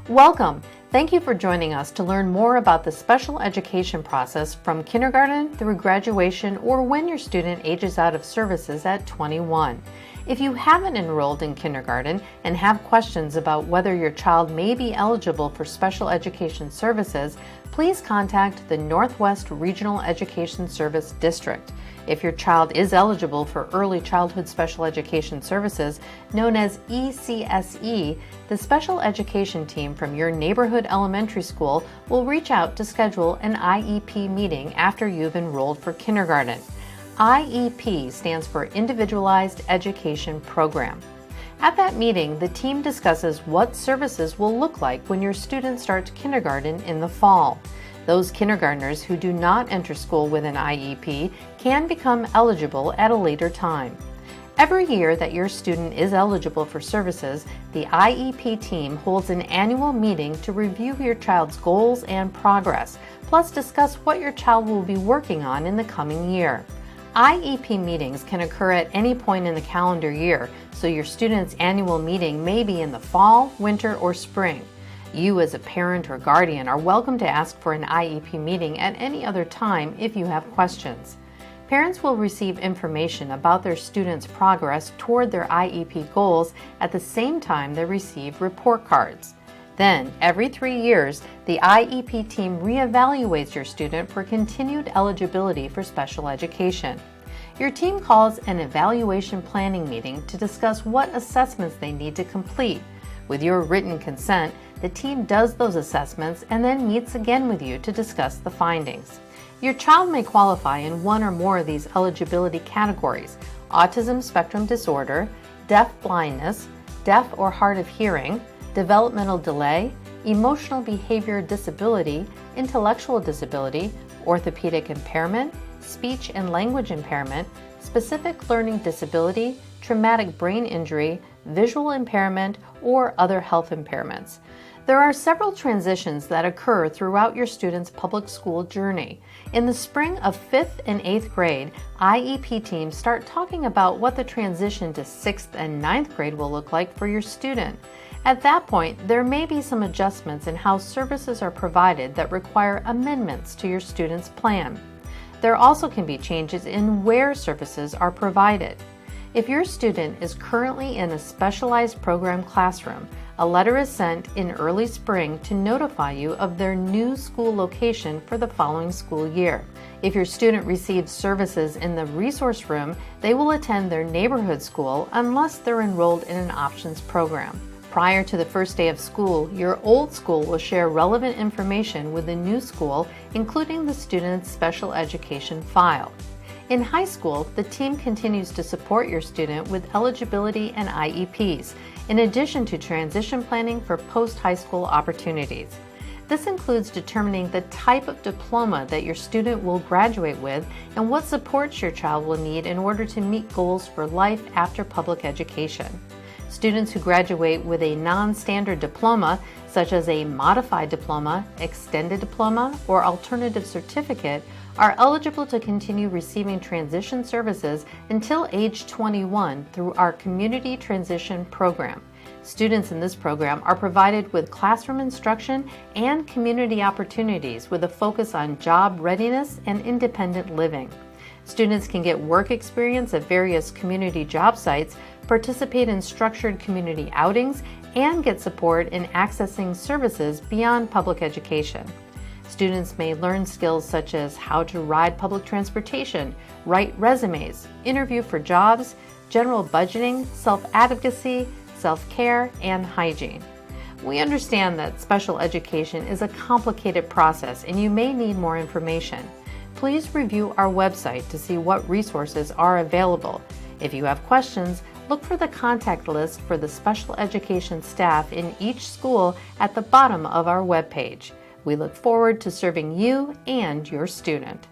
Welcome! Thank you for joining us to learn more about the special education process from kindergarten through graduation or when your student ages out of services at 21. If you haven't enrolled in kindergarten and have questions about whether your child may be eligible for special education services, please contact the Northwest Regional Education Service District. If your child is eligible for Early Childhood Special Education Services, known as Ecse, the special education team from your neighborhood elementary school will reach out to schedule an IEP meeting after you've enrolled for kindergarten. IEP stands for Individualized Education Program. At that meeting, the team discusses what services will look like when your student starts kindergarten in the fall. Those kindergartners who do not enter school with an IEP can become eligible at a later time. Every year that your student is eligible for services, the IEP team holds an annual meeting to review your child's goals and progress, plus discuss what your child will be working on in the coming year. IEP meetings can occur at any point in the calendar year, so your student's annual meeting may be in the fall, winter, or spring. You as a parent or guardian are welcome to ask for an IEP meeting at any other time if you have questions. Parents will receive information about their students' progress toward their IEP goals at the same time they receive report cards. Then, every 3 years, the IEP team reevaluates your student for continued eligibility for special education. Your team calls an evaluation planning meeting to discuss what assessments they need to complete. With your written consent, the team does those assessments and then meets again with you to discuss the findings. Your child may qualify in one or more of these eligibility categories: autism spectrum disorder, deaf blindness, deaf or hard of hearing, developmental delay, emotional behavior disability, intellectual disability, orthopedic impairment, speech and language impairment, specific learning disability, traumatic brain injury, visual impairment, or other health impairments. There are several transitions that occur throughout your student's public school journey. In the spring of 5th and 8th grade, IEP teams start talking about what the transition to 6th and 9th grade will look like for your student. At that point, there may be some adjustments in how services are provided that require amendments to your student's plan. There also can be changes in where services are provided. If your student is currently in a specialized program classroom, a letter is sent in early spring to notify you of their new school location for the following school year. If your student receives services in the resource room, they will attend their neighborhood school unless they're enrolled in an options program. Prior to the first day of school, your old school will share relevant information with the new school, including the student's special education file. In high school, the team continues to support your student with eligibility and IEPs, in addition to transition planning for post-high school opportunities. This includes determining the type of diploma that your student will graduate with and what supports your child will need in order to meet goals for life after public education. Students who graduate with a non-standard diploma, such as a modified diploma, extended diploma, or alternative certificate, are eligible to continue receiving transition services until age 21 through our Community Transition Program. Students in this program are provided with classroom instruction and community opportunities with a focus on job readiness and independent living. Students can get work experience at various community job sites, participate in structured community outings, and get support in accessing services beyond public education. Students may learn skills such as how to ride public transportation, write resumes, interview for jobs, general budgeting, self-advocacy, self-care, and hygiene. We understand that special education is a complicated process and you may need more information. Please review our website to see what resources are available. If you have questions, look for the contact list for the special education staff in each school at the bottom of our webpage. We look forward to serving you and your student.